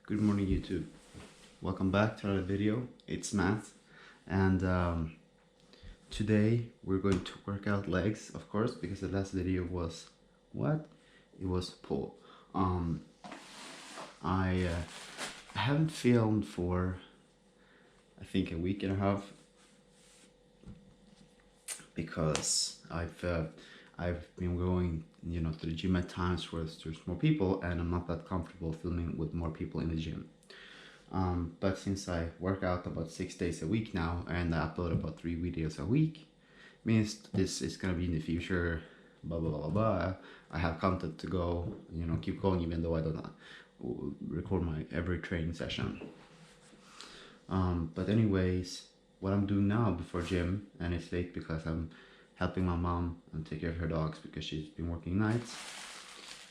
Good morning, YouTube. Welcome back to another video. It's Matt, and today we're going to work out legs, of course, because the last video was what? It was pull. Um, I haven't filmed for I think a week and a half because I've been going to the gym at times where there's more people, and I'm not that comfortable filming with more people in the gym. But since I work out about 6 days a week now and I upload about 3 videos a week, means this is gonna be in the future. Blah blah blah blah. I have content to go, keep going even though I don't record my every training session. But anyways, what I'm doing now before gym, and it's late because I'm helping my mom and take care of her dogs because she's been working nights,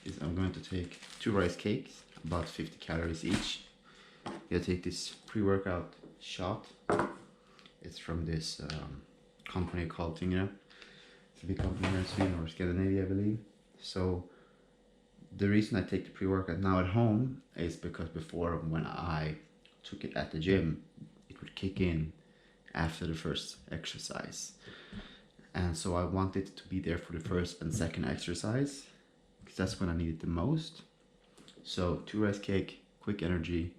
is I'm going to take 2 rice cakes, about 50 calories each. You take this pre-workout shot. It's from this company called Tingre. It's a big company here in Sweden or Scandinavia, I believe. So the reason I take the pre-workout now at home is because before, when I took it at the gym, it would kick in after the first exercise. And so I wanted to be there for the first and second exercise because that's when I need it the most. So 2 rice cake, quick energy,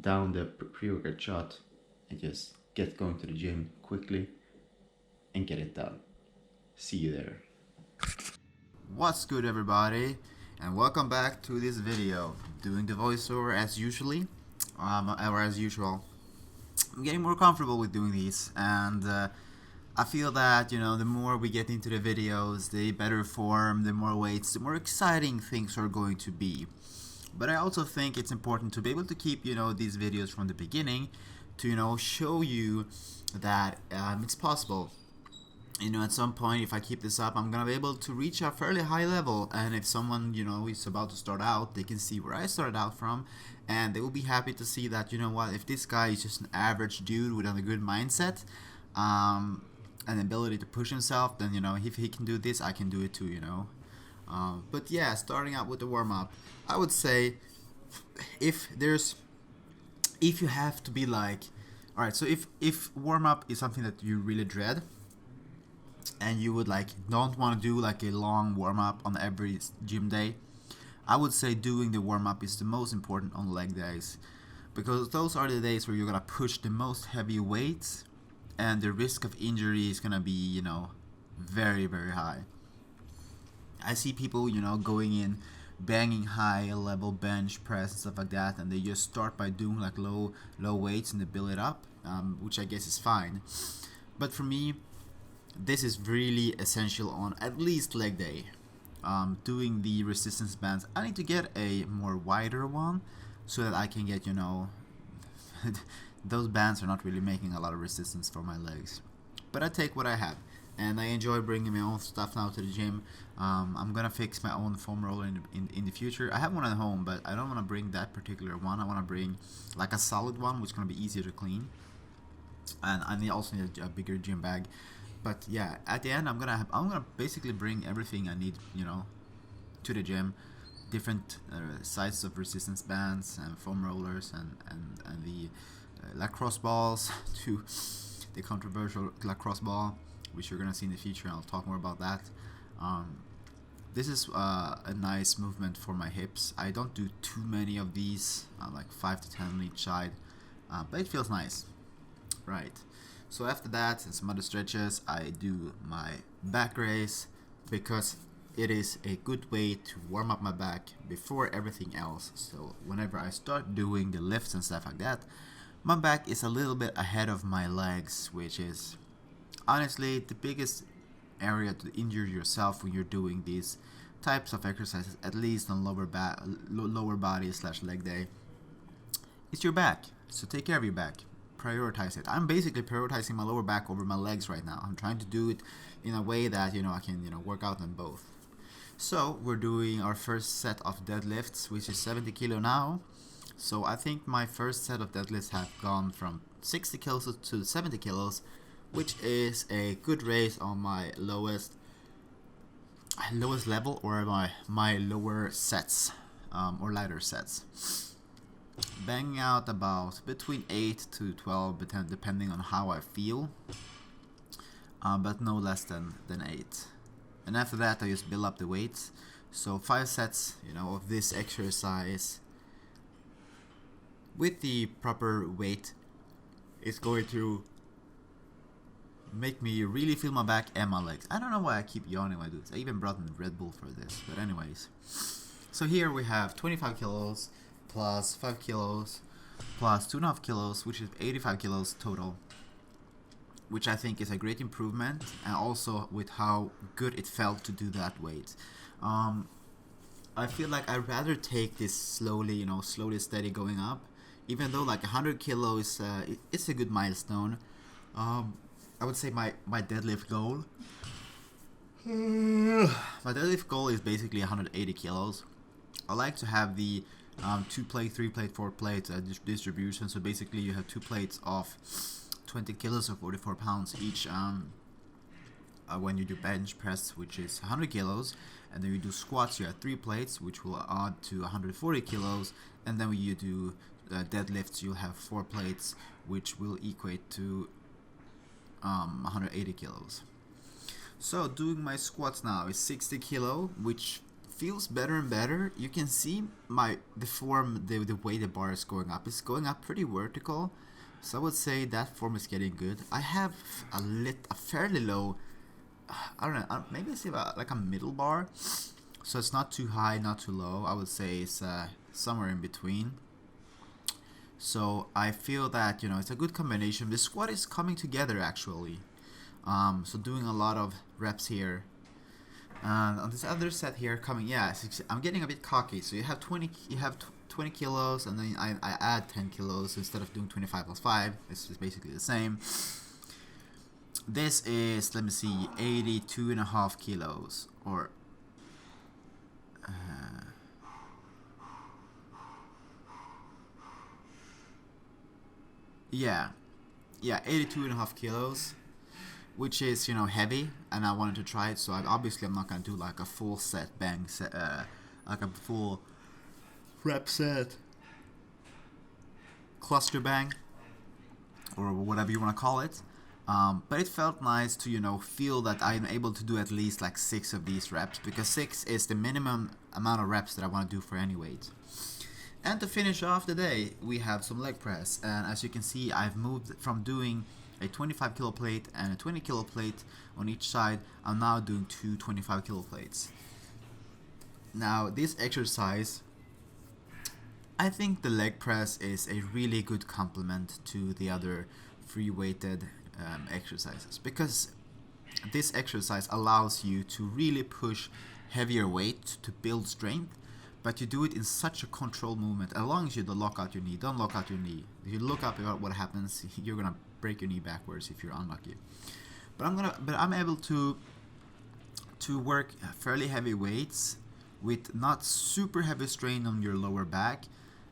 down the pre-workout shot, and just get going to the gym quickly and get it done. See you there. What's good, everybody, and welcome back to this video. Doing the voiceover as usual. I'm getting more comfortable with doing these, and I feel that the more we get into the videos, the better form, the more weights, the more exciting things are going to be. But I also think it's important to be able to keep these videos from the beginning to show you that it's possible. At some point, if I keep this up, I'm gonna be able to reach a fairly high level, and if someone is about to start out, they can see where I started out from, and they will be happy to see that if this guy is just an average dude with a good mindset, an ability to push himself, then if he can do this, I can do it too. But yeah, starting out with the warm-up, I would say if you have to be like, alright, so if warm-up is something that you really dread and you would don't want to do a long warm-up on every gym day, I would say doing the warm-up is the most important on leg days, because those are the days where you're gonna push the most heavy weights and the risk of injury is gonna be very, very high. I see people, going in, banging high level bench press and stuff like that, and they just start by doing low weights and they build it up, which I guess is fine. But for me, this is really essential on at least leg day. Doing the resistance bands, I need to get a more wider one so that I can get those bands are not really making a lot of resistance for my legs. But I take what I have. And I enjoy bringing my own stuff now to the gym. I'm gonna fix my own foam roller in the future. I have one at home, but I don't want to bring that particular one. I want to bring a solid one, which is gonna be easier to clean. And I also need a bigger gym bag. But yeah, at the end, I'm gonna basically bring everything I need, to the gym. Different sizes of resistance bands and foam rollers and the lacrosse balls to the controversial lacrosse ball, which you're gonna see in the future, and I'll talk more about that. This is a nice movement for my hips. I don't do too many of these, like 5 to 10 on each side, but it feels nice, right? So after that and some other stretches, I do my back raise because it is a good way to warm up my back before everything else. So whenever I start doing the lifts and stuff like that, my back is a little bit ahead of my legs, which is honestly the biggest area to injure yourself when you're doing these types of exercises, at least on lower body / leg day. It's your back, so take care of your back. Prioritize it. I'm basically prioritizing my lower back over my legs right now. I'm trying to do it in a way that I can work out on both. So we're doing our first set of deadlifts, which is 70 kilo now. So I think my first set of deadlifts have gone from 60 kilos to 70 kilos, which is a good raise on my lowest level, or my lower sets, or lighter sets. banging out about between 8 to 12, depending on how I feel, but no less than 8. And after that, I just build up the weights. So 5 sets, you know, of this exercise with the proper weight is going to make me really feel my back and my legs. I don't know why I keep yawning when I do this. I even brought in Red Bull for this. But anyways, so here we have 25 kilos plus 5 kilos plus 2.5 kilos, which is 85 kilos total, which I think is a great improvement, and also with how good it felt to do that weight. I feel like I'd rather take this slowly, you know, slowly steady going up, even though like 100 kilos, it's a good milestone. I would say my deadlift goal. My deadlift goal is basically 180 kilos. I like to have the 2 plate, 3 plate, 4 plate distribution. So basically you have 2 plates of 20 kilos or 44 pounds each when you do bench press, which is 100 kilos. And then you do squats, you have 3 plates, which will add to 140 kilos. And then when you do deadlifts, you'll have 4 plates, which will equate to 180 kilos. So doing my squats now is 60 kilo, which feels better and better. You can see the way the bar is going up. It's going up pretty vertical, so I would say that form is getting good. I have a fairly low, I don't know, maybe it's about like a middle bar, so it's not too high, not too low. I would say it's somewhere in between. So I feel that, you know, it's a good combination. The squat is coming together actually. So doing a lot of reps here. And on this other set here coming, yeah, I'm getting a bit cocky. So you have 20 kilos, and then I add 10 kilos instead of doing 25 plus 5. It's basically the same. This is, let me see, 82.5 kilos, or yeah, 82.5 kilos, which is, you know, heavy, and I wanted to try it. So obviously I'm not gonna do like a full set bang set, like a full rep set, cluster bang, or whatever you want to call it. But it felt nice to, you know, feel that I'm able to do at least like 6 of these reps, because 6 is the minimum amount of reps that I want to do for any weight. And to finish off the day, we have some leg press, and as you can see, I've moved from doing a 25 kilo plate and a 20 kilo plate on each side. I'm now doing 2 25 kilo plates. Now this exercise, I think the leg press is a really good complement to the other free weighted exercises, because this exercise allows you to really push heavier weight to build strength, but you do it in such a controlled movement. As long as you don't lock out your knee, don't lock out your knee. If you look up at what happens, you're gonna break your knee backwards if you're unlucky. But I'm able to work fairly heavy weights with not super heavy strain on your lower back,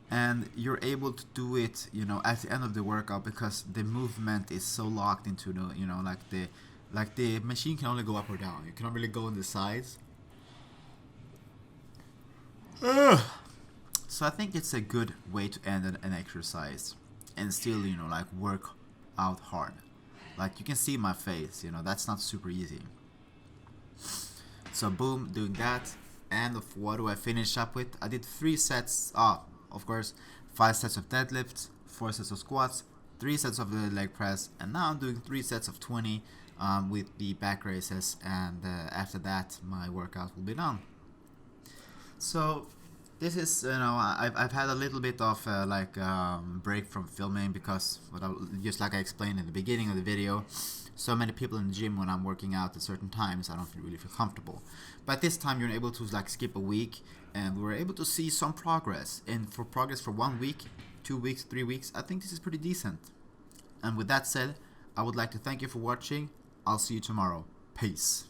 and you're able to do it, you know, at the end of the workout, because the movement is so locked into the, you know, like the machine can only go up or down. You cannot really go on the sides. So I think it's a good way to end an exercise and still, you know, like work out hard. Like you can see my face, you know, that's not super easy. So boom, doing that. And what do I finish up with? I did 3 sets, of course, 5 sets of deadlifts, 4 sets of squats, 3 sets of the leg press, and now I'm doing 3 sets of 20 with the back raises, and after that my workout will be done. So this is, you know, I've had a little bit of break from filming, because just like I explained in the beginning of the video, so many people in the gym when I'm working out at certain times, I don't really feel comfortable. But this time you're able to like skip a week, and we were able to see some progress. And for progress for 1 week, 2 weeks, 3 weeks, I think this is pretty decent. And with that said, I would like to thank you for watching. I'll see you tomorrow. Peace.